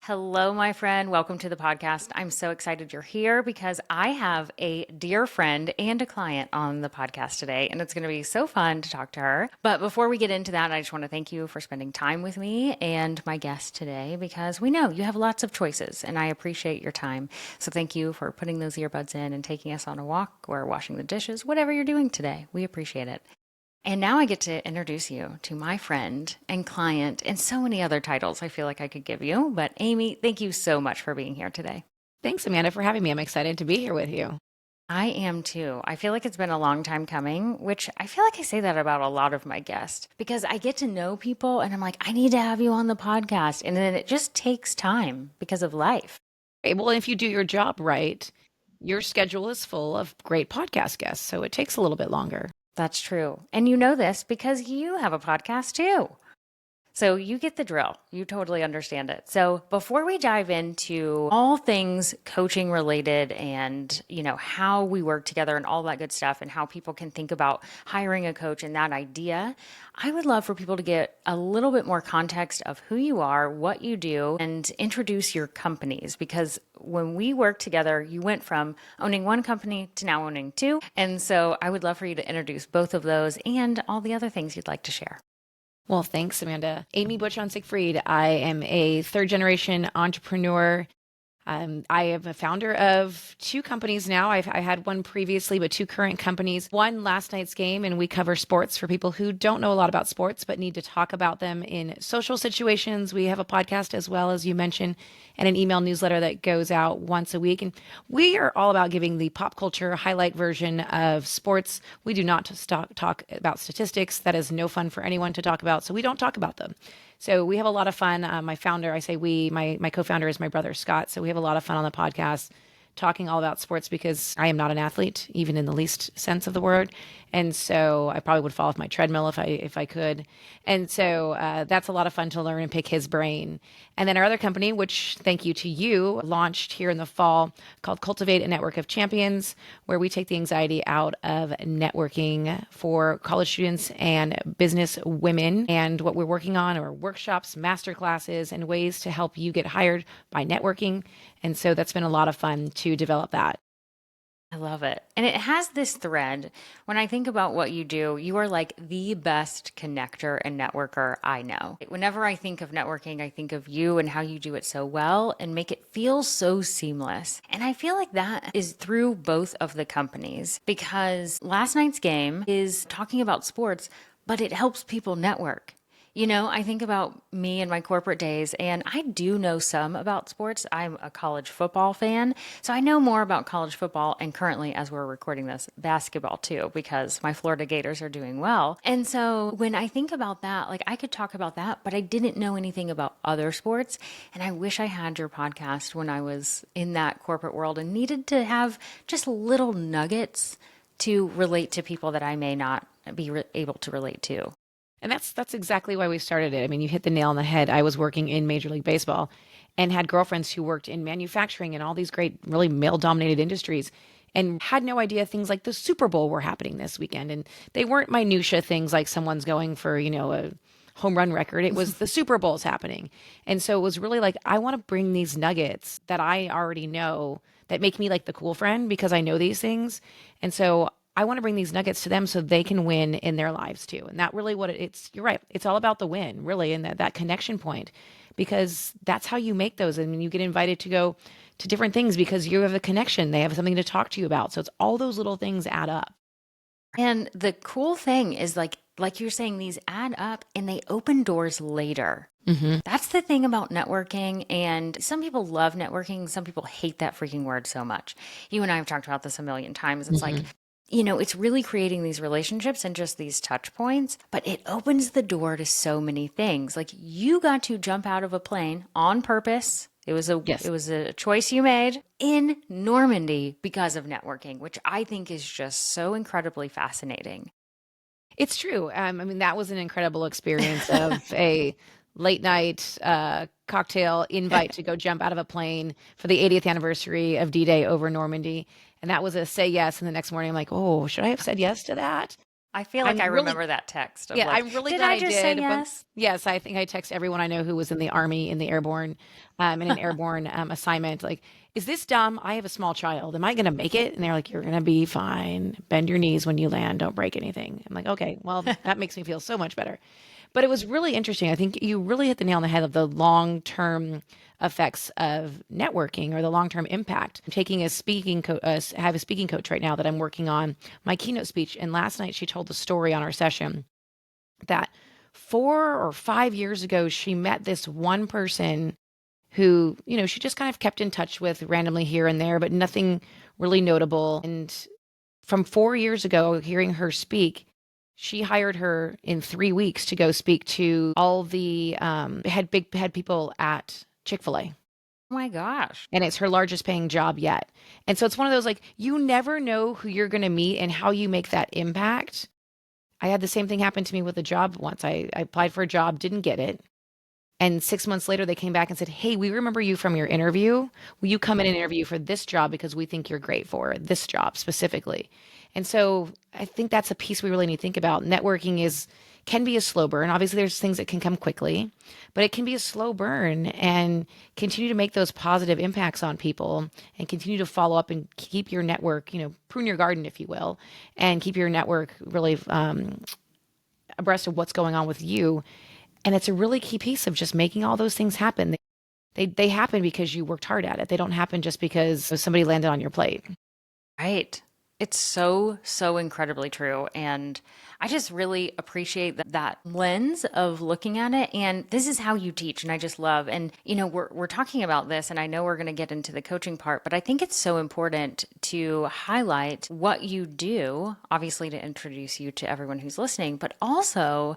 Hello, my friend. Welcome to the podcast. I'm so excited you're here because I have a dear friend and a client on the podcast today, and it's going to be so fun to talk to her. But before we get into that, I just want to thank you for spending time with me and my guest today because we know you have lots of choices, and I appreciate your time. So thank you for putting those earbuds in and taking us on a walk or washing the dishes, whatever you're doing today. We appreciate it. And now I get to introduce you to my friend and client and so many other titles I feel like I could give you. But Amy, thank you so much for being here today. Thanks, Amanda, for having me. I'm excited to be here with you. I am too. I feel like it's been a long time coming, which I feel like I say that about a lot of my guests because I get to know people and I'm like, I need to have you on the podcast. And then it just takes time because of life. Well, if you do your job right, your schedule is full of great podcast guests, so it takes a little bit longer. That's true. And you know this because you have a podcast too. So you get the drill. You totally understand it. So before we dive into all things coaching related and, how we work together and all that good stuff and how people can think about hiring a coach and that idea, I would love for people to get a little bit more context of who you are, what you do, and introduce your companies. Because when we work together, you went from owning one company to now owning two. And so I would love for you to introduce both of those and all the other things you'd like to share. Well, thanks, Amanda. Amy Butch Siegfried. I am a third generation entrepreneur. I am a founder of two companies now. I had one previously, but two current companies. One last night's game, and we cover sports for people who don't know a lot about sports but need to talk about them in social situations. We have a podcast as well, as you mentioned, and an email newsletter that goes out once a week. And we are all about giving the pop culture highlight version of sports. We do not talk about statistics. That is no fun for anyone to talk about, so we don't talk about them. So we have a lot of fun. My founder, I say we, my co-founder is my brother, Scott. So we have a lot of fun on the podcast talking all about sports because I am not an athlete, even in the least sense of the word. And so I probably would fall off my treadmill if I could. And so that's a lot of fun to learn and pick his brain. And then our other company, which thank you to you, launched here in the fall called Cultivate, a network of champions, where we take the anxiety out of networking for college students and business women. And what we're working on are workshops, master classes, and ways to help you get hired by networking. And so that's been a lot of fun to develop that. I love it. And it has this thread. When I think about what you do, you are like the best connector and networker I know. Whenever I think of networking, I think of you and how you do it so well and make it feel so seamless. And I feel like that is through both of the companies because last night's game is talking about sports, but it helps people network. I think about me and my corporate days, and I do know some about sports. I'm a college football fan, so I know more about college football and currently, as we're recording this, basketball too, because my Florida Gators are doing well. And so when I think about that, like I could talk about that, but I didn't know anything about other sports. And I wish I had your podcast when I was in that corporate world and needed to have just little nuggets to relate to people that I may not be able to relate to. And that's exactly why we started it. I mean, you hit the nail on the head. I was working in Major League Baseball and had girlfriends who worked in manufacturing and all these great, really male-dominated industries and had no idea things like the Super Bowl were happening this weekend. And they weren't minutia things like someone's going for, a home run record. It was the Super Bowl's happening. And so it was really like, I want to bring these nuggets that I already know that make me like the cool friend because I know these things. And so I want to bring these nuggets to them so they can win in their lives too. And that really it's, you're right. It's all about the win really. And that connection point, because that's how you make those. I mean, you get invited to go to different things because you have a connection. They have something to talk to you about. So it's all those little things add up. And the cool thing is like you're saying, these add up and they open doors later. Mm-hmm. That's the thing about networking. And some people love networking. Some people hate that freaking word so much. You and I have talked about this a million times. It's like, it's really creating these relationships and just these touch points, but it opens the door to so many things. Like you got to jump out of a plane on purpose. It was a choice you made in Normandy because of networking, which I think is just so incredibly fascinating. It's true. I mean, that was an incredible experience of a late night cocktail invite to go jump out of a plane for the 80th anniversary of D-Day over Normandy. And that was a say yes. And the next morning, I'm like, oh, should I have said yes to that? I feel like I'm I really, remember that text of yeah, like, I'm really did glad I I just say did. But yes? yes, I think I text everyone I know who was in the Army, in the airborne, in an airborne assignment. Like, is this dumb? I have a small child. Am I going to make it? And they're like, you're going to be fine. Bend your knees when you land. Don't break anything. I'm like, okay, well, that makes me feel so much better. But it was really interesting. I think you really hit the nail on the head of the long-term effects of networking or the long-term impact. I'm taking a I have a speaking coach right now that I'm working on my keynote speech. And last night she told the story on our session that 4 or 5 years ago, she met this one person who, she just kind of kept in touch with randomly here and there, but nothing really notable. And from 4 years ago, hearing her speak, she hired her in 3 weeks to go speak to all the head people at Chick-fil-A. Oh my gosh. And it's her largest paying job yet. And so it's one of those, like, you never know who you're going to meet and how you make that impact. I had the same thing happen to me with a job once. I applied for a job, didn't get it. And 6 months later, they came back and said, hey, we remember you from your interview. Will you come in and interview for this job because we think you're great for this job specifically? And so I think that's a piece we really need to think about. Networking can be a slow burn. Obviously, there's things that can come quickly, but it can be a slow burn, and continue to make those positive impacts on people and continue to follow up and keep your network, prune your garden, if you will, and keep your network really abreast of what's going on with you. And it's a really key piece of just making all those things happen. They happen because you worked hard at it. They don't happen just because somebody landed on your plate. Right. It's so, so incredibly true. And I just really appreciate that lens of looking at it. And this is how you teach. And I just love, and we're talking about this, and I know we're going to get into the coaching part, but I think it's so important to highlight what you do, obviously to introduce you to everyone who's listening, but also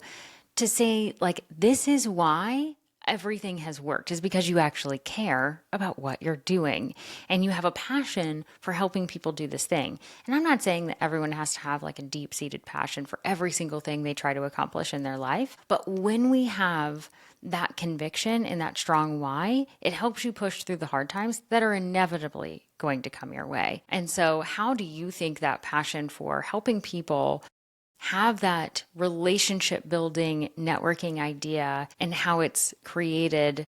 to say, like, this is why everything has worked, is because you actually care about what you're doing and you have a passion for helping people do this thing. And I'm not saying that everyone has to have like a deep seated passion for every single thing they try to accomplish in their life. But when we have that conviction and that strong why, it helps you push through the hard times that are inevitably going to come your way. And so, how do you think that passion for helping people have that relationship building networking idea and how it's created,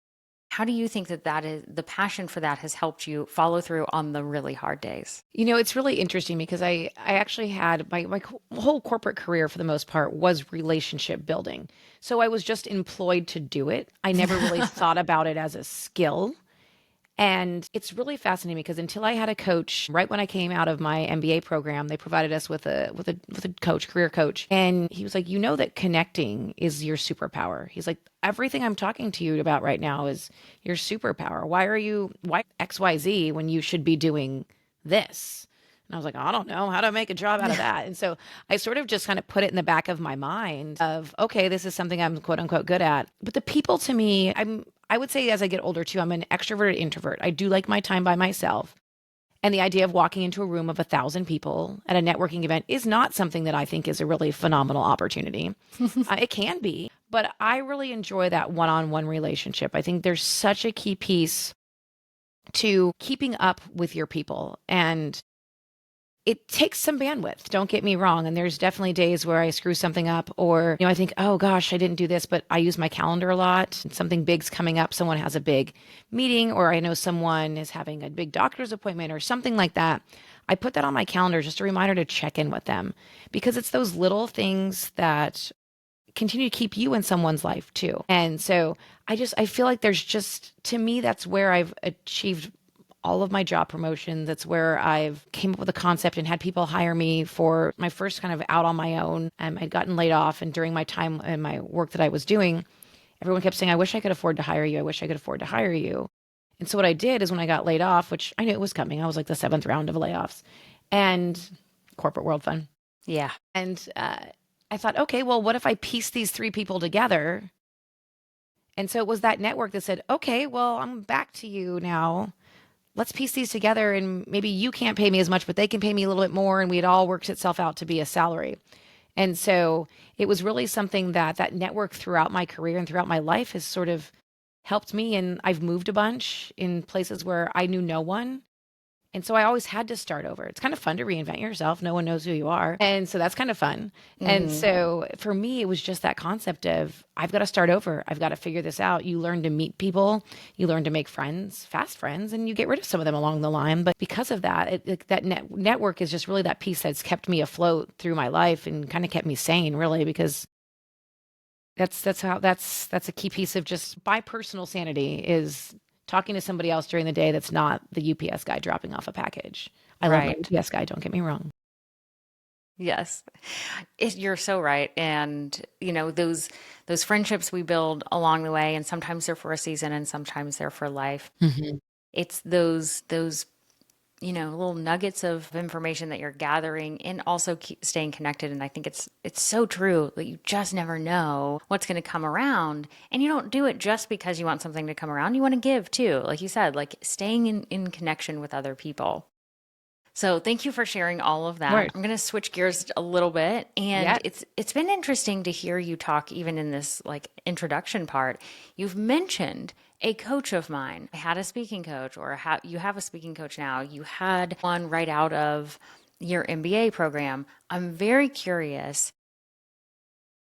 how do you think that is the passion for that has helped you follow through on the really hard days? It's really interesting because I actually had my whole corporate career for the most part was relationship building. So I was just employed to do it. I never really thought about it as a skill. And it's really fascinating because until I had a coach, right when I came out of my MBA program, they provided us with a coach, career coach. And he was like, that connecting is your superpower. He's like, everything I'm talking to you about right now is your superpower. Why XYZ when you should be doing this? And I was like, I don't know how to make a job out of that. And so I sort of just kind of put it in the back of my mind of, okay, this is something I'm quote unquote good at. But the people, to me, I would say as I get older too, I'm an extroverted introvert. I do like my time by myself. And the idea of walking into a room of 1,000 people at a networking event is not something that I think is a really phenomenal opportunity. It can be, but I really enjoy that one-on-one relationship. I think there's such a key piece to keeping up with your people, and it takes some bandwidth, don't get me wrong. And there's definitely days where I screw something up, or, I think, oh gosh, I didn't do this, but I use my calendar a lot. Something big's coming up. Someone has a big meeting, or I know someone is having a big doctor's appointment or something like that. I put that on my calendar, just a reminder to check in with them, because it's those little things that continue to keep you in someone's life too. And so I feel like there's just, to me, that's where I've achieved all of my job promotions. That's where I've came up with a concept and had people hire me for my first kind of out on my own. I'd gotten laid off, and during my time and my work that I was doing, everyone kept saying, I wish I could afford to hire you. I wish I could afford to hire you. And so what I did is, when I got laid off, which I knew it was coming, I was like the 7th round of layoffs, and corporate world fun. Yeah. And I thought, okay, well, what if I piece these 3 people together? And so it was that network that said, okay, well, I'm back to you now. Let's piece these together, and maybe you can't pay me as much, but they can pay me a little bit more, and it all works itself out to be a salary. And so it was really something that network throughout my career and throughout my life has sort of helped me. And I've moved a bunch in places where I knew no one. And so I always had to start over. It's kind of fun to reinvent yourself. No one knows who you are. And so that's kind of fun. And Hmm. so for me, it was just that concept of I've got to start over. I've got to figure this out. You learn to meet people, you learn to make friends, fast friends, and you get rid of some of them along the line. But because of that, that network is just really that piece that's kept me afloat through my life and kind of kept me sane, really, because that's a key piece of just my personal sanity is talking to somebody else during the day that's not the UPS guy dropping off a package. I love my Right. UPS guy, don't get me wrong. Yes. You're so right. And, those friendships we build along the way, and sometimes they're for a season and sometimes they're for life. Hmm. It's those little nuggets of information that you're gathering and also keep staying connected. And I think it's so true that you just never know what's going to come around. And you don't do it just because you want something to come around. You want to give too. Like you said, like staying in connection with other people. So thank you for sharing all of Of that. course. I'm going to switch gears a little bit, and Yeah. it's been interesting to hear you talk even in this like introduction part. You've mentioned a coach of mine. I had a speaking coach, or you have a speaking coach now. You had one right out of your MBA program. I'm very curious.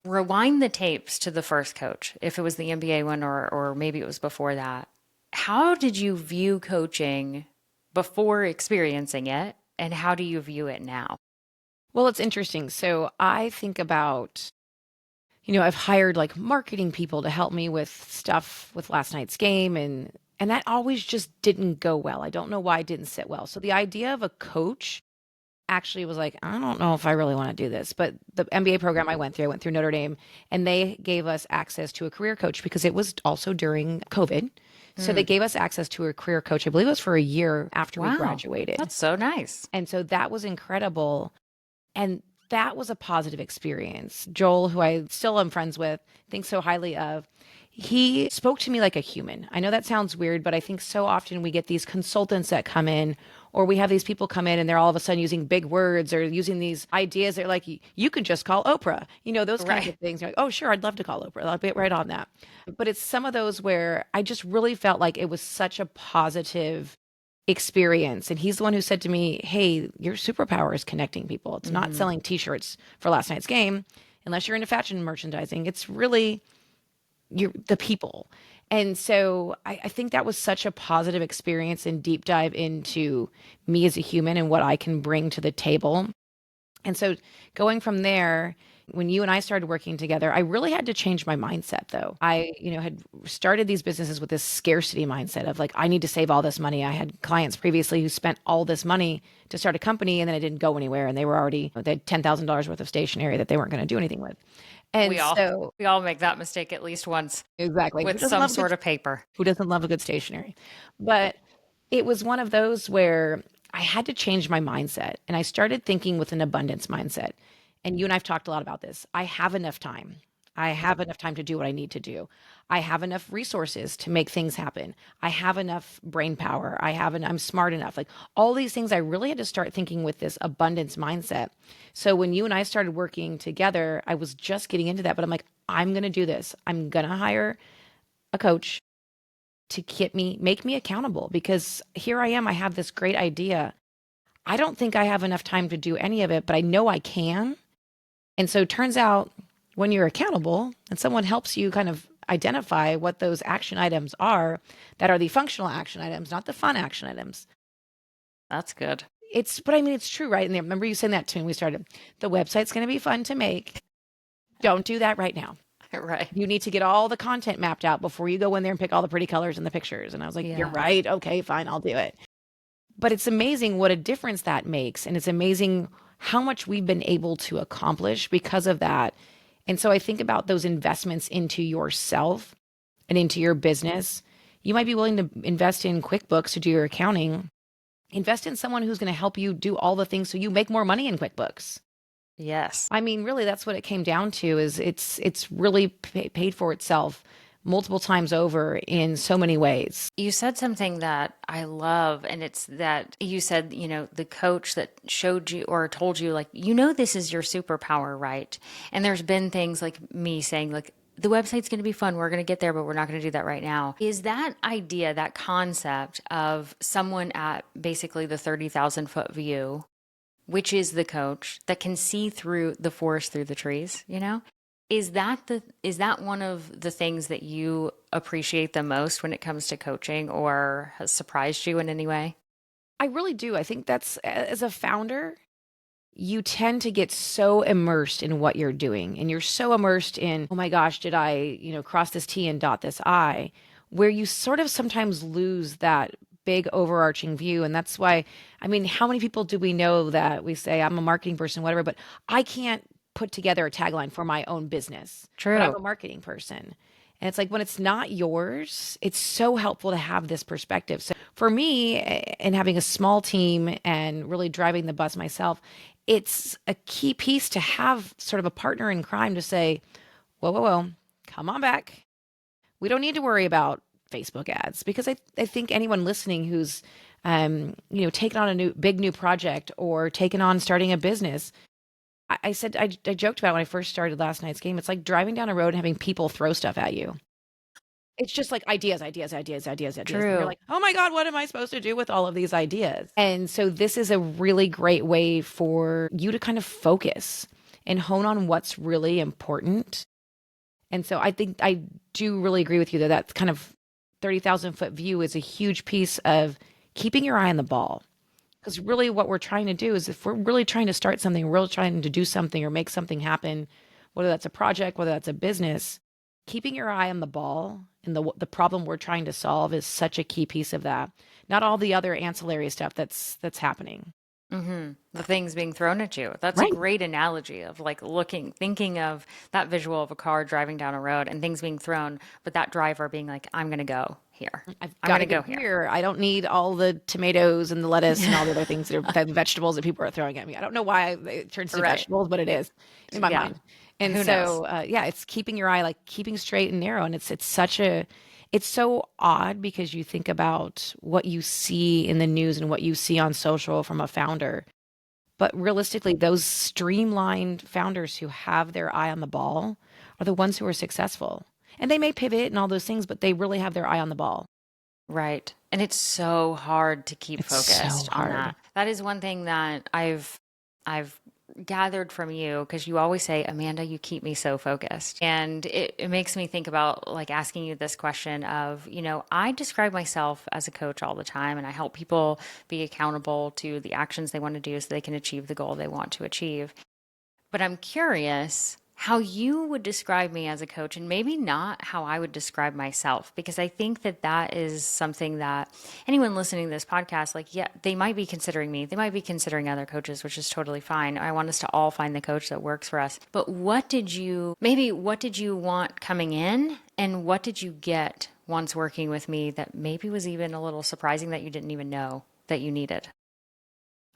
Rewind the tapes to the first coach, if it was the MBA one or maybe it was before that. How did you view coaching before experiencing it, and how do you view it now? Well, it's interesting. So I think about, I've hired like marketing people to help me with stuff with last night's game and that always just didn't go well. I don't know why it didn't sit well. So the idea of a coach actually was like, I don't know if I really want to do this. But the MBA program I went through Notre Dame, and they gave us access to a career coach because it was also during COVID. So they Hmm. gave us access to a career coach. I believe it was for a year after we Wow, graduated. that's so nice. And so that was incredible. And that was a positive experience. Joel, who I still am friends with, think so highly of, he spoke to me like a human. I know that sounds weird, but I think so often we get these consultants that come in, or we have these people come in and they're all of a sudden using big words or using these ideas. They're like, you can just call Oprah, those kinds Right. of things. You're like, oh, sure, I'd love to call Oprah. I'll get right on that. But it's some of those where I just really felt like it was such a positive experience. And he's the one who said to me, hey, your superpower is connecting people. It's not Hmm. selling t-shirts for last night's game. Unless you're into fashion merchandising, it's really the people. And so I think that was such a positive experience and deep dive into me as a human and what I can bring to the table. And so going from there, when you and I started working together, I really had to change my mindset though. I, had started these businesses with this scarcity mindset of like, I need to save all this money. I had clients previously who spent all this money to start a company and then it didn't go anywhere. And they had $10,000 worth of stationery that they weren't going to do anything with. And We all so, we all make that mistake at least once exactly. Who with doesn't some love good, sort of paper. who doesn't love a good stationery? But it was one of those where I had to change my mindset and I started thinking with an abundance mindset. And you and I've talked a lot about this. I have enough time. I have enough time to do what I need to do. I have enough resources to make things happen. I have enough brain power. I'm smart enough. Like all these things, I really had to start thinking with this abundance mindset. So when you and I started working together, I was just getting into that, but I'm like, I'm going to do this. I'm going to hire a coach to make me accountable because here I am. I have this great idea. I don't think I have enough time to do any of it, but I know I can. And so it turns out when you're accountable and someone helps you kind of identify what those action items are that are the functional action items, not the fun action items. That's good. But I mean, it's true, right? And I remember you saying that to me when we started. The website's going to be fun to make. Don't do that right now. Right. You need to get all the content mapped out before you go in there and pick all the pretty colors and the pictures. And I was like, you're Yeah. right. Okay, fine. I'll do it. But it's amazing what a difference that makes. And it's amazing how much we've been able to accomplish because of that. And so I think about those investments into yourself and into your business. You might be willing to invest in QuickBooks to do your accounting. Invest in someone who's going to help you do all the things so you make more money in QuickBooks. Yes. I mean, really, that's what it came down to is it's really paid for itself multiple times over in so many ways. You said something that I love, and it's that you said, the coach that showed you or told you, like, this is your superpower, right? And there's been things like me saying, like, the website's going to be fun. We're going to get there, but we're not going to do that right now. Is that idea, that concept of someone at basically the 30,000 foot view, which is the coach that can see through the forest through the trees, you know? Is that one of the things that you appreciate the most when it comes to coaching or has surprised you in any way? I really do. I think that's, as a founder, you tend to get so immersed in what you're doing, and you're so immersed in, oh my gosh, did I, cross this T and dot this I, where you sort of sometimes lose that big overarching view. And that's why, I mean, how many people do we know that we say, I'm a marketing person, whatever, but I can't put together a tagline for my own business, but I'm True. a marketing person. And it's like, when it's not yours, it's so helpful to have this perspective. So for me, and having a small team and really driving the bus myself, it's a key piece to have sort of a partner in crime to say, whoa, whoa, whoa, come on back. We don't need to worry about Facebook ads, because I think anyone listening who's taken on a big new project or taken on starting a business, I said, I joked about when I first started last night's game. It's like driving down a road and having people throw stuff at you. It's just like ideas, ideas, ideas, ideas, ideas. And you're True. like, oh my God, what am I supposed to do with all of these ideas? And so this is a really great way for you to kind of focus and hone on what's really important. And so I think I do really agree with you that that kind of 30,000 foot view is a huge piece of keeping your eye on the ball. Because really what we're trying to do is, if we're really trying to start something, we're really trying to do something or make something happen, whether that's a project, whether that's a business, keeping your eye on the ball and the problem we're trying to solve is such a key piece of that. Not all the other ancillary stuff that's happening. The things being thrown at you. That's a Right. great analogy of like thinking of that visual of a car driving down a road and things being thrown, but that driver being like, I'm going to go here. I've I'm got going to to go go here. here. I don't need all the tomatoes and the lettuce and all the other things the vegetables that people are throwing at me. I don't know why it turns to Right. vegetables, but it is in my Yeah. mind. And Who knows? so, yeah, it's keeping your eye, like keeping straight and narrow. And it's so odd, because you think about what you see in the news and what you see on social from a founder. But realistically, those streamlined founders who have their eye on the ball are the ones who are successful. And they may pivot and all those things, but they really have their eye on the ball. Right. And it's so hard to keep It's so focused on hard. that. That is one thing that I've gathered from you because you always say, Amanda, you keep me so focused. And it makes me think about like asking you this question of, I describe myself as a coach all the time and I help people be accountable to the actions they want to do so they can achieve the goal they want to achieve. But I'm curious how you would describe me as a coach and maybe not how I would describe myself, because I think that that is something that anyone listening to this podcast, like, yeah, they might be considering me. They might be considering other coaches, which is totally fine. I want us to all find the coach that works for us. But what did you want coming in and what did you get once working with me that maybe was even a little surprising that you didn't even know that you needed?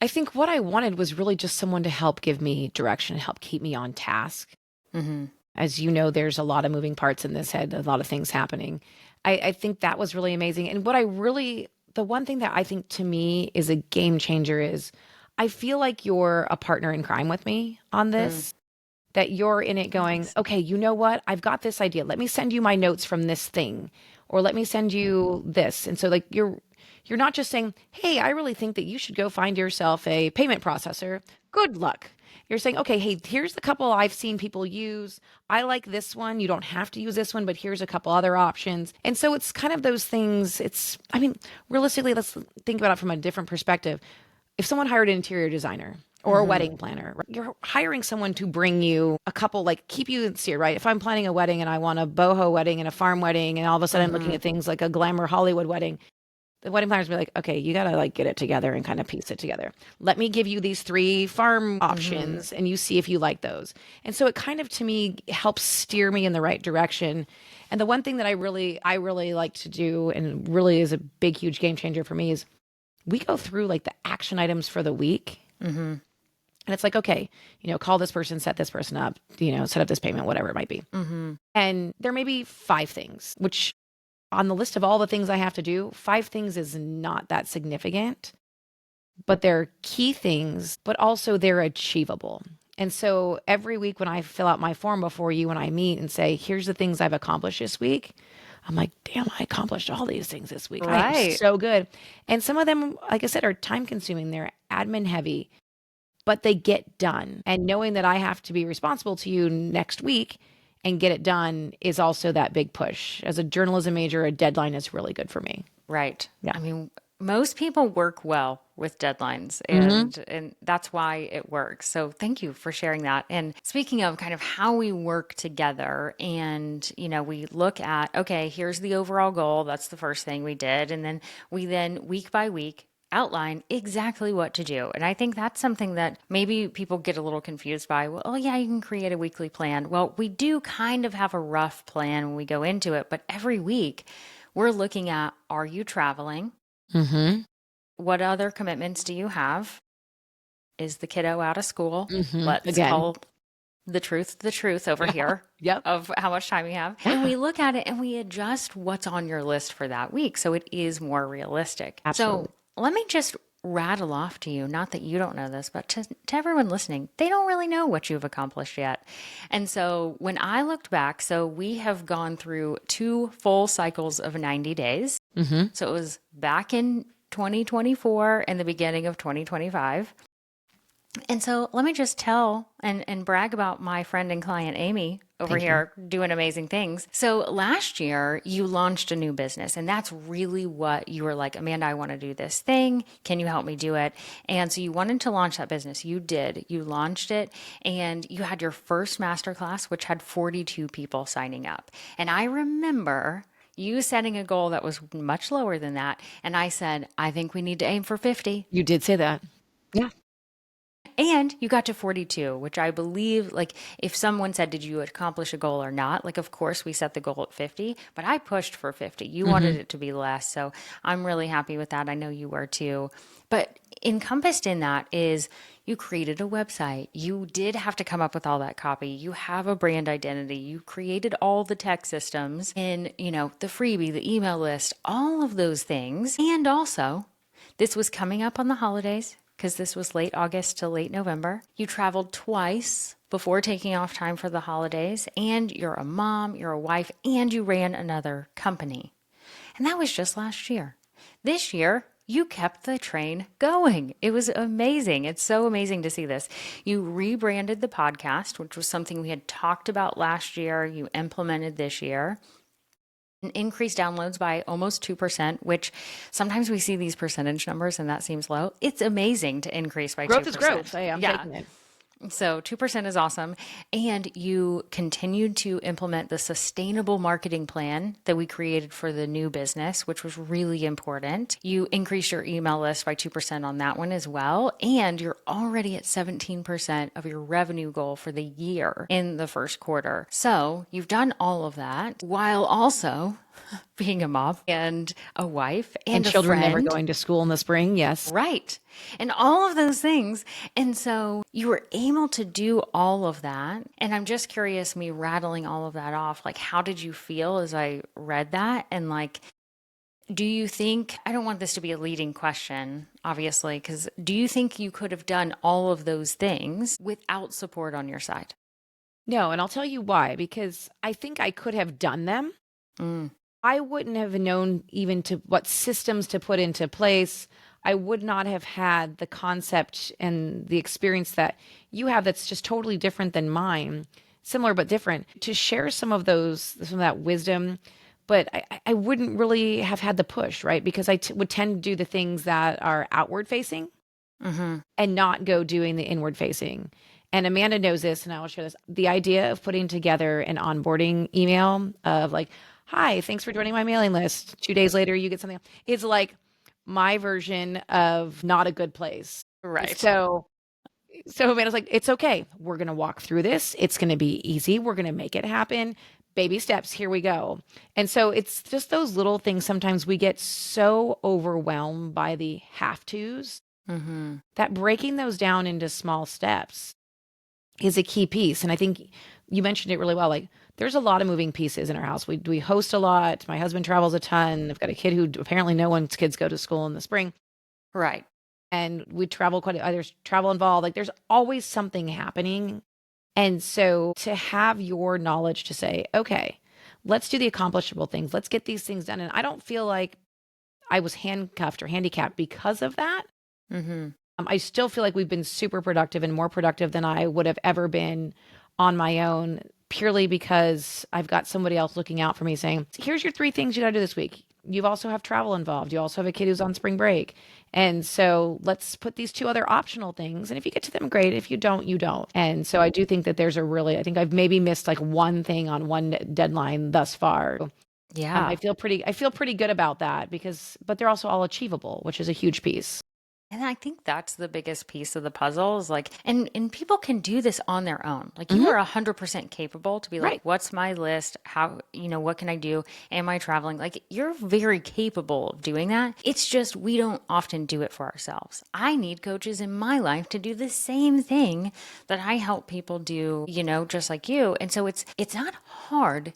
I think what I wanted was really just someone to help give me direction, help keep me on task. Mm-hmm. As you know, there's a lot of moving parts in this head, a lot of things happening. I think that was really amazing. And the one thing that I think to me is a game changer is, I feel like you're a partner in crime with me on Mm, this, that you're in it going, nice. okay, you know what? I've got this idea. Let me send you my notes from this thing, or let me send you this. And so like you're not just saying, hey, I really think that you should go find yourself a payment processor. Good luck. You're saying, okay, hey, here's the couple I've seen people use. I like this one. You don't have to use this one, but here's a couple other options. And so it's kind of those things. I mean, realistically, let's think about it from a different perspective. If someone hired an interior designer or a Mm-hmm. wedding planner, right, you're hiring someone to bring you a couple, like keep you sincere, right? If I'm planning a wedding and I want a boho wedding and a farm wedding, and all of a sudden I'm looking Mm-hmm. at things like a glamour Hollywood wedding, the wedding planners be like, okay, you gotta like get it together and kind of piece it together. Let me give you these three farm Mm-hmm. options and you see if you like those. And so it kind of, to me, helps steer me in the right direction. And the one thing that I really like to do, and really is a big, huge game changer for me, is we go through like the action items for the week. Mm-hmm. And it's like, okay, call this person, set this person up, set up this payment, whatever it might be. Mm-hmm. And there may be five things, which on the list of all the things I have to do, five things is not that significant, but they're key things, but also they're achievable. And so every week when I fill out my form before you and I meet and say, here's the things I've accomplished this week, I'm like, damn, I accomplished all these things this week. I am Right. so good. And some of them, like I said, are time consuming. They're admin heavy, but they get done. And knowing that I have to be responsible to you next week and get it done is also that big push. As a journalism major, a deadline is really good for me. Right. Yeah. I mean, most people work well with deadlines Hmm. and that's why it works. So thank you for sharing that. And speaking of kind of how we work together and, we look at, okay, here's the overall goal. That's the first thing we did. And then we week by week outline exactly what to do. And I think that's something that maybe people get a little confused by. Well, oh yeah, you can create a weekly plan. Well, we do kind of have a rough plan when we go into it, but every week we're looking at, are you traveling? Hmm. What other commitments do you have? Is the kiddo out of school? Hmm. Let's Again. call the truth over here Yep. of how much time you have. And we look at it and we adjust what's on your list for that week so it is more realistic. Absolutely. So let me just rattle off to you, not that you don't know this, but to everyone listening, they don't really know what you've accomplished yet. And so when I looked back, so we have gone through 2 full cycles of 90 days. Hmm. So it was back in 2024 and the beginning of 2025. And so let me just tell and brag about my friend and client, Amy, over Thank you. here doing amazing things. So last year, you launched a new business, and that's really what you were like, Amanda, I want to do this thing. Can you help me do it? And so you wanted to launch that business. You did. You launched it, and you had your first masterclass, which had 42 people signing up. And I remember you setting a goal that was much lower than that. And I said, I think we need to aim for 50. You did say that. Yeah. And you got to 42, which I believe, like, if someone said, did you accomplish a goal or not? Like, of course, we set the goal at 50, but I pushed for 50. You wanted Hmm. it to be less. So I'm really happy with that. I know you were too. But encompassed in that is you created a website. You did have to come up with all that copy. You have a brand identity. You created all the tech systems in, the freebie, the email list, all of those things. And also, this was coming up on the holidays because this was late August to late November. You traveled twice before taking off time for the holidays, and you're a mom, you're a wife, and you ran another company. And that was just last year. This year, you kept the train going. It was amazing. It's so amazing to see this. You rebranded the podcast, which was something we had talked about last year. You implemented this year. Increased downloads by almost 2%, which sometimes we see these percentage numbers and that seems low. It's amazing to increase by Growth is 2%. growth. Hey, I'm Yeah. taking it. So 2% is awesome. And you continued to implement the sustainable marketing plan that we created for the new business, which was really important. You increased your email list by 2% on that one as well. And you're already at 17% of your revenue goal for the year in the first quarter. So you've done all of that while also being a mom and a wife And and a children never friend. going to school in the spring. Yes. Right. And all of those things. And so you were able to do all of that. And I'm just curious, me rattling all of that off, like, how did you feel as I read that? And like, do you think, I don't want this to be a leading question, obviously, because do you think you could have done all of those things without support on your side? No. And I'll tell you why, because I think I could have done them. Mm, I wouldn't have known even to what systems to put into place. I would not have had the concept and the experience that you have that's just totally different than mine, similar but different, to share some of that wisdom. But I wouldn't really have had the push, right? Because would tend to do the things that are outward facing hmm and not go doing the inward facing. And Amanda knows this, and I will share this. The idea of putting together an onboarding email of like, hi, thanks for joining my mailing list. 2 days later, you get something. It's like my version of not a good place. Right. So Amanda's like, it's okay. We're going to walk through this. It's going to be easy. We're going to make it happen. Baby steps. Here we go. And so it's just those little things. Sometimes we get so overwhelmed by the have tos hmm that breaking those down into small steps is a key piece. And I think you mentioned it really well. Like, there's a lot of moving pieces in our house. We host a lot. My husband travels a ton. I've got a kid who apparently no one's kids go to school in the spring. Right. and we travel there's travel involved. Like there's always something happening. And so to have your knowledge to say, okay, let's do the accomplishable things. Let's get these things done. And I don't feel like I was handcuffed or handicapped because of that. Mm-hmm. I still feel like we've been super productive and more productive than I would have ever been on my own, purely because I've got somebody else looking out for me saying, here's your 3 things you got to do this week. You also have travel involved. You also have a kid who's on spring break. And so let's put these 2 other optional things. And if you get to them, great. If you don't, you don't. And so I do think that I think I've maybe missed like one thing on one deadline thus far. Yeah. I feel pretty good about that but they're also all achievable, which is a huge piece. And I think that's the biggest piece of the puzzle is like, and people can do this on their own. Like you Mhm. are 100% capable to be like, Right. what's my list? How, what can I do? Am I traveling? Like you're very capable of doing that. It's just we don't often do it for ourselves. I need coaches in my life to do the same thing that I help people do, just like you. And so it's not hard.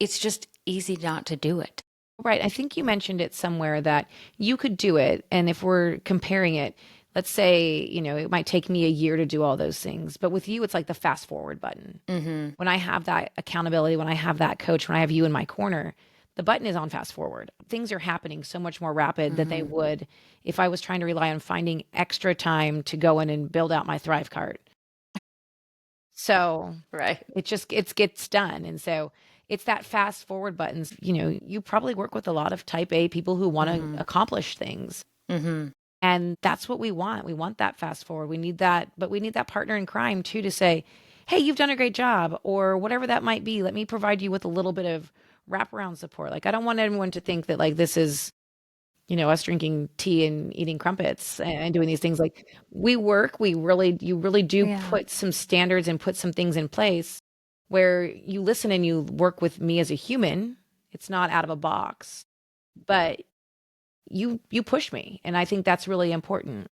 It's just easy not to do it. Right. I think you mentioned it somewhere that you could do it. And if we're comparing it, let's say, it might take me a year to do all those things. But with you, it's like the fast forward button. Mm-hmm. When I have that accountability, when I have that coach, when I have you in my corner, the button is on fast forward. Things are happening so much more rapid than they Mm-hmm. would if I was trying to rely on finding extra time to go in and build out my Thrive cart. So Right. it gets done. And so it's that fast forward buttons. You probably work with a lot of type A people who want Mm-hmm. to accomplish things. Mm-hmm. And that's what we want. We want that fast forward. We need that, but we need that partner in crime too to say, hey, you've done a great job, or whatever that might be. Let me provide you with a little bit of wraparound support. Like I don't want anyone to think that like this is, us drinking tea and eating crumpets and doing these things. Like you really do Yeah. put some standards and put some things in place where you listen and you work with me as a human. It's not out of a box, but you push me, and I think that's really important.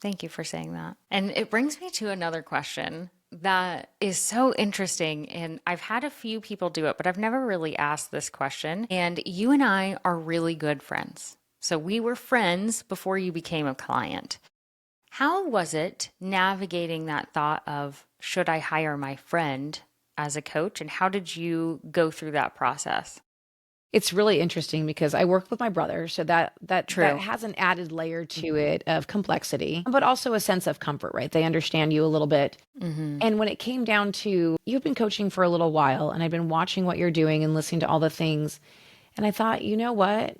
Thank you for saying that. And it brings me to another question that is so interesting. And I've had a few people do it, but I've never really asked this question. And you and I are really good friends. So we were friends before you became a client. How was it navigating that thought of should I hire my friend as a coach? And how did you go through that process? It's really interesting because I work with my brother, so that True. has an added layer to it of complexity, but also a sense of comfort, right? They understand you a little bit. Mm-hmm. And when it came down to you've been coaching for a little while, and I've been watching what you're doing and listening to all the things, and I thought, you know what?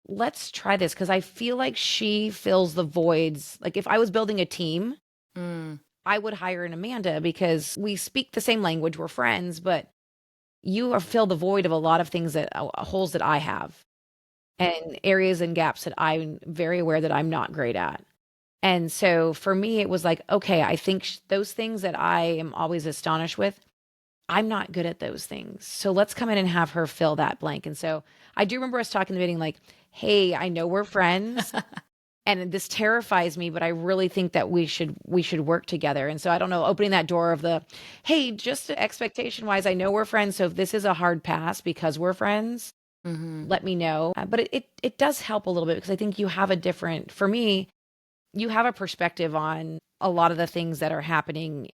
Let's try this because I feel like she fills the voids. Like if I was building a team, Mm. I would hire an Amanda because we speak the same language, we're friends, but fill the void of a lot of things holes that I have and areas and gaps that I'm very aware that I'm not great at. And so for me, it was like, okay, I think those things that I am always astonished with, I'm not good at those things. So let's come in and have her fill that blank. And so I do remember us talking in the meeting like, hey, I know we're friends and this terrifies me, but I really think that we should work together. And so I don't know, opening that door of the, hey, just expectation wise, I know we're friends. So if this is a hard pass because we're friends, Mm-hmm. let me know. But it does help a little bit because I think you have for me, you have a perspective on a lot of the things that are happening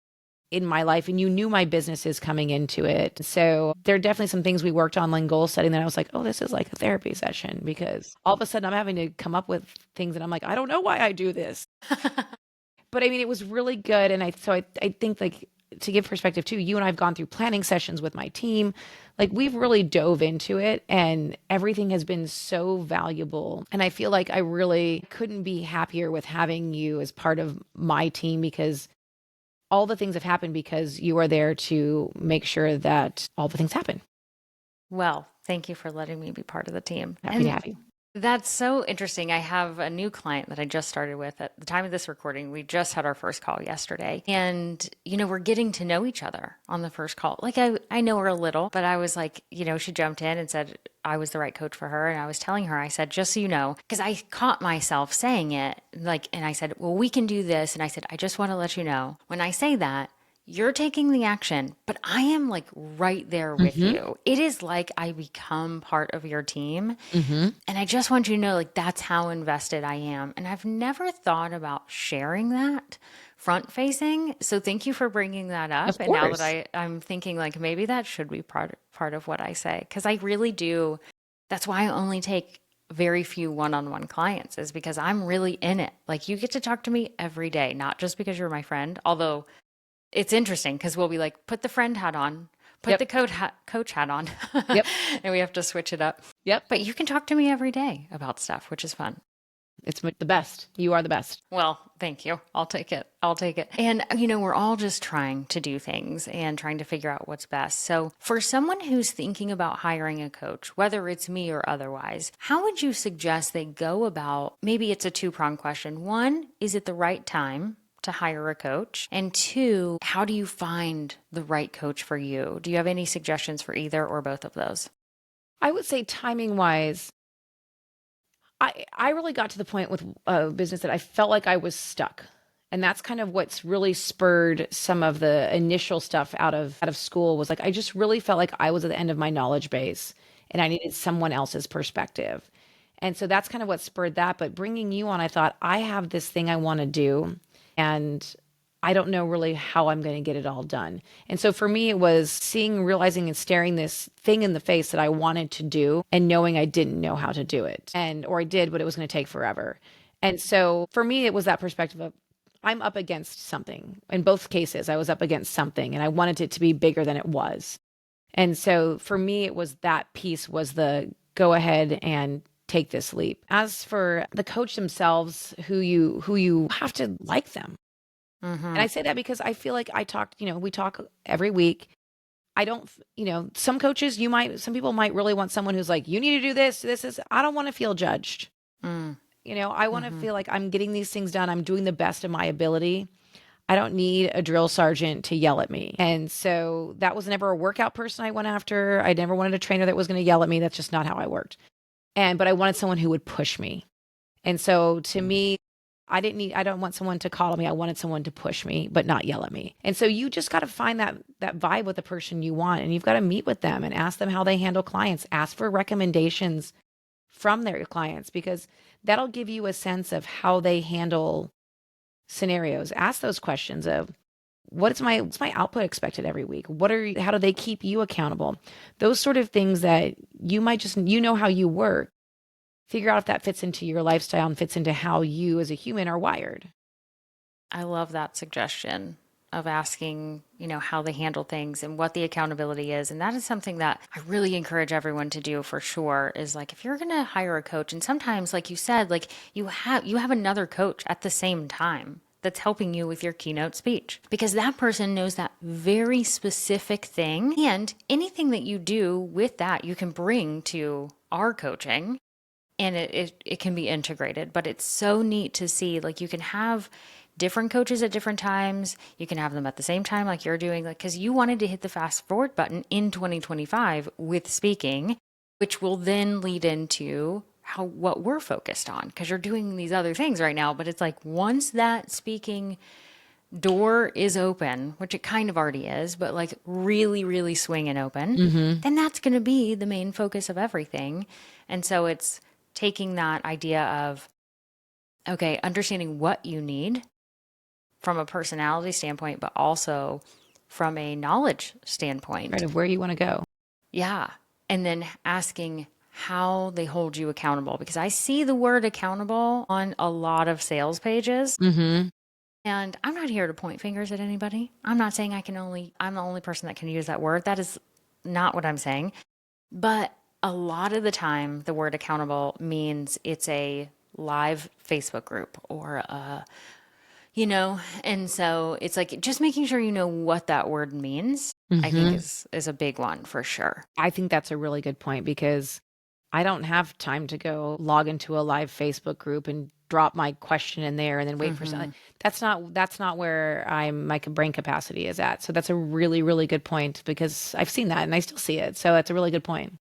in my life, and you knew my business is coming into it. So there are definitely some things we worked on, like goal setting, that I was like, oh, this is like a therapy session because all of a sudden I'm having to come up with things and I'm like, I don't know why I do this. But I mean, it was really good. And I think like to give perspective too, you and I've gone through planning sessions with my team. Like we've really dove into it and everything has been so valuable. And I feel like I really couldn't be happier with having you as part of my team because all the things have happened because you are there to make sure that all the things happen. Well, thank you for letting me be part of the team. Happy to have you. That's so interesting. I have a new client that I just started with at the time of this recording. We just had our first call yesterday. And, we're getting to know each other on the first call. Like I know her a little, but I was like, she jumped in and said I was the right coach for her. And I was telling her, I said, just so you know, because I caught myself saying it, like, and I said, well, we can do this. And I said, I just want to let you know, when I say that, you're taking the action, but I am like right there with Mm-hmm. you. It is like I become part of your team. Mm-hmm. And I just want you to know, like, that's how invested I am. And I've never thought about sharing that front facing. So thank you for bringing that up. Of And now that course. I'm thinking, like, maybe that should be part of what I say. Because I really do. That's why I only take very few one-on-one clients, is because I'm really in it. Like, you get to talk to me every day, not just because you're my friend. Although it's interesting because we'll be like, put the friend hat on, put Yep. the coach hat on, Yep. and we have to switch it up. Yep. But you can talk to me every day about stuff, which is fun. It's the best. You are the best. Well, thank you. I'll take it. I'll take it. And, we're all just trying to do things and trying to figure out what's best. So, for someone who's thinking about hiring a coach, whether it's me or otherwise, how would you suggest they go about? Maybe it's a two-pronged question. One, is it the right time to hire a coach? And two, how do you find the right coach for you? Do you have any suggestions for either or both of those? I would say timing wise, I really got to the point with business that I felt like I was stuck. And that's kind of what's really spurred some of the initial stuff out of school was like I just really felt like I was at the end of my knowledge base and I needed someone else's perspective. And so that's kind of what spurred that. But bringing you on, I thought I have this thing I want to do and I don't know really how I'm going to get it all done. And so for me, it was seeing, realizing, and staring this thing in the face that I wanted to do and knowing I didn't know how to do it. Or I did, but it was going to take forever. And so for me, it was that perspective of I'm up against something. In both cases, I was up against something and I wanted it to be bigger than it was. And so for me, it was that piece was the go ahead and take this leap. As for the coach themselves, who you have to like them. And Mm-hmm. I say that because I feel like we talk every week. I don't, some coaches, some people might really want someone who's like, you need to do this. I don't want to feel judged. Mm. I want to Mm-hmm. feel like I'm getting these things done. I'm doing the best of my ability. I don't need a drill sergeant to yell at me. And so that was never a workout person I went after. I never wanted a trainer that was going to yell at me. That's just not how I worked. But I wanted someone who would push me. And so to me, I don't want someone to coddle me. I wanted someone to push me, but not yell at me. And so you just got to find that vibe with the person you want. And you've got to meet with them and ask them how they handle clients. Ask for recommendations from their clients because that'll give you a sense of how they handle scenarios. Ask those questions of what's my output expected every week? How do they keep you accountable? Those sort of things that you might just, how you work. Figure out if that fits into your lifestyle and fits into how you as a human are wired. I love that suggestion of asking, how they handle things and what the accountability is. And that is something that I really encourage everyone to do for sure is like if you're going to hire a coach and sometimes like you said, like you have another coach at the same time that's helping you with your keynote speech because that person knows that very specific thing and anything that you do with that you can bring to our coaching and it can be integrated, but it's so neat to see like you can have different coaches at different times. You can have them at the same time like you're doing, like because you wanted to hit the fast forward button in 2025 with speaking, which will then lead into what we're focused on because you're doing these other things right now. But it's like once that speaking door is open, which it kind of already is, but like really, really swinging open, Mm-hmm. then that's going to be the main focus of everything. And so it's taking that idea of, okay, understanding what you need from a personality standpoint, but also from a knowledge Right, standpoint. of where you want to go. Yeah. And then asking how they hold you accountable because I see the word accountable on a lot of sales pages. Mm-hmm. And I'm not here to point fingers at anybody. I'm not saying I'm the only person that can use that word. That is not what I'm saying. But a lot of the time, the word accountable means it's a live Facebook group or and so it's like just making sure you know what that word means, I think Mm-hmm. is a big one for sure. I think that's a really good point because I don't have time to go log into a live Facebook group and drop my question in there and then wait for something. Hmm. That's not where my brain capacity is at. So that's a really, really good point because I've seen that and I still see it. So it's a really good point.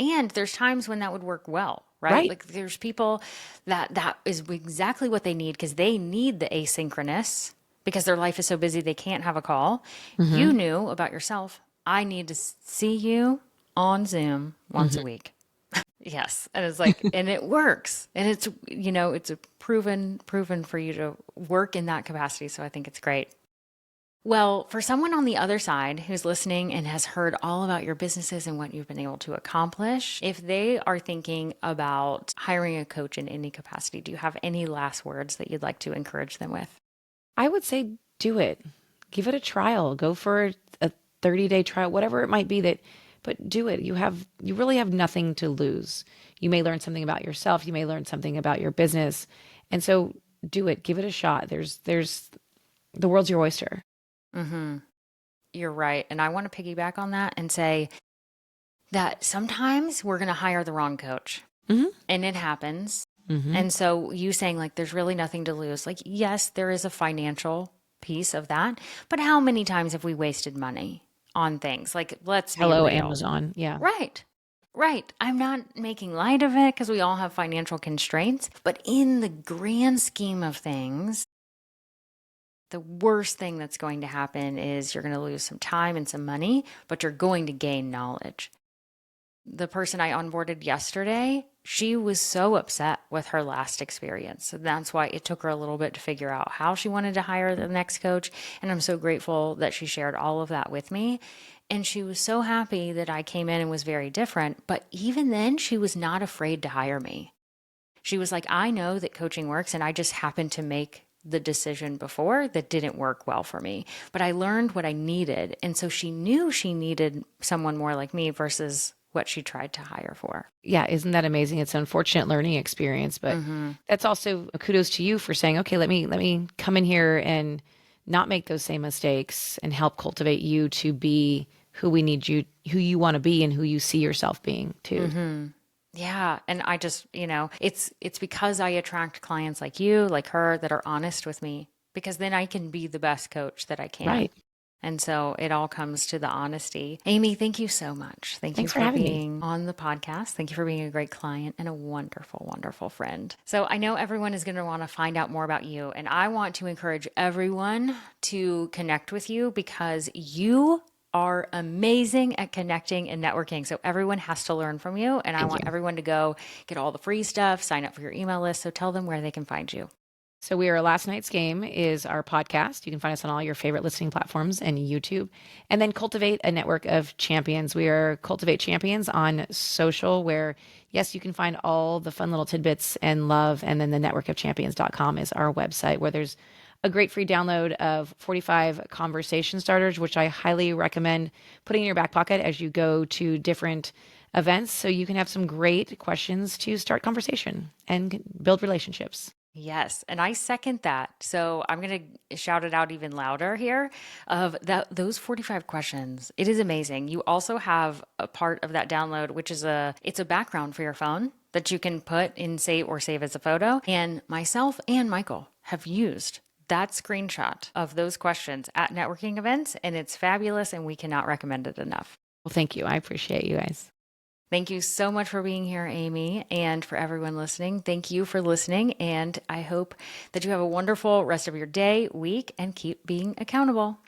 And there's times when that would work well, right? Right. Like there's people that is exactly what they need because they need the asynchronous because their life is so busy they can't have a call. You knew about yourself. I need to see you on Zoom once a week. Yes. And it's like, and it works. And it's, it's a proven for you to work in that capacity. So I think it's great. Well, for someone on the other side who's listening and has heard all about your businesses and what you've been able to accomplish, if they are thinking about hiring a coach in any capacity, do you have any last words that you'd like to encourage them with? I would say do it. Give it a trial. Go for a 30-day trial, whatever it might be but do it. You really have nothing to lose. You may learn something about yourself. You may learn something about your business. And so do it. Give it a shot. There's the world's your oyster. You're right. And I want to piggyback on that and say that sometimes we're going to hire the wrong coach and it happens. And so you saying like, there's really nothing to lose. Like, yes, there is a financial piece of that, but how many times have we wasted money on things? Like, let's be Hello, real. Amazon. Yeah. Right. I'm not making light of it because we all have financial constraints, but in the grand scheme of things, the worst thing that's going to happen is you're going to lose some time and some money, but you're going to gain knowledge. The person I onboarded yesterday, she was so upset with her last experience. So that's why it took her a little bit to figure out how she wanted to hire the next coach. And I'm so grateful that she shared all of that with me. And she was so happy that I came in and was very different. But even then, she was not afraid to hire me. She was like, I know that coaching works, and I just happened to make the decision before that didn't work well for me. But I learned what I needed. And so she knew she needed someone more like me versus what she tried to hire for. Yeah, isn't that amazing? It's an unfortunate learning experience, but that's also a kudos to you for saying, okay, let me come in here and not make those same mistakes and help cultivate you to be who we need you, who you want to be and who you see yourself being too. Yeah. And I just, it's because I attract clients like you, like her, that are honest with me, because then I can be the best coach that I can. Right. And so it all comes to the honesty. Amy, thank you so much. Thanks you for being on the podcast. Thank you for being a great client and a wonderful, wonderful friend. So I know everyone is going to want to find out more about you. And I want to encourage everyone to connect with you because you are amazing at connecting and networking. So everyone has to learn from you. And I want everyone to go get all the free stuff, sign up for your email list. So tell them where they can find you. So we are Last Night's Game is our podcast. You can find us on all your favorite listening platforms and YouTube. And then Cultivate, a network of champions. We are Cultivate Champions on social where, yes, you can find all the fun little tidbits and love. And then the networkofchampions.com is our website where there's a great free download of 45 conversation starters, which I highly recommend putting in your back pocket as you go to different events so you can have some great questions to start conversation and build relationships. Yes, and I second that. So I'm going to shout it out even louder here of those 45 questions. It is amazing. You also have a part of that download, which is it's a background for your phone that you can put in save as a photo. And myself and Michael have used that screenshot of those questions at networking events, and it's fabulous, and we cannot recommend it enough. Well, thank you. I appreciate you guys. Thank you so much for being here, Amy, and for everyone listening. Thank you for listening, and I hope that you have a wonderful rest of your day, week, and keep being accountable.